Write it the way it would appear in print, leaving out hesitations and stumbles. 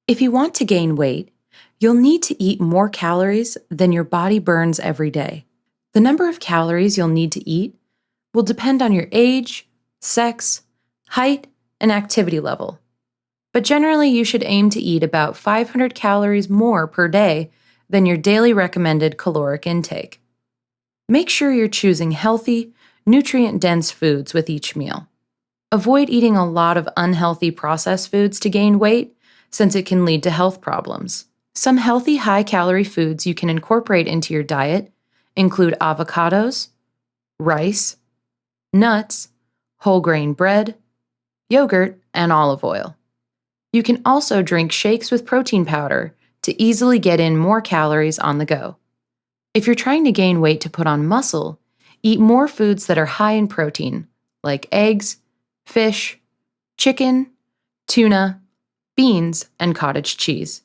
If you want to gain weight, you'll need to eat more calories than your body burns every day. The number of calories you'll need to eat will depend on your age, sex, height, and activity level. But generally, you should aim to eat about 500 calories more per day than your daily recommended caloric intake. Make sure you're choosing healthy, nutrient-dense foods with each meal. Avoid eating a lot of unhealthy processed foods to gain weight, since it can lead to health problems. Some healthy high-calorie foods you can incorporate into your diet include avocados, rice, nuts, whole grain bread, yogurt, and olive oil. You can also drink shakes with protein powder to easily get in more calories on the go. If you're trying to gain weight to put on muscle, eat more foods that are high in protein, like eggs, fish, chicken, tuna, beans, and cottage cheese.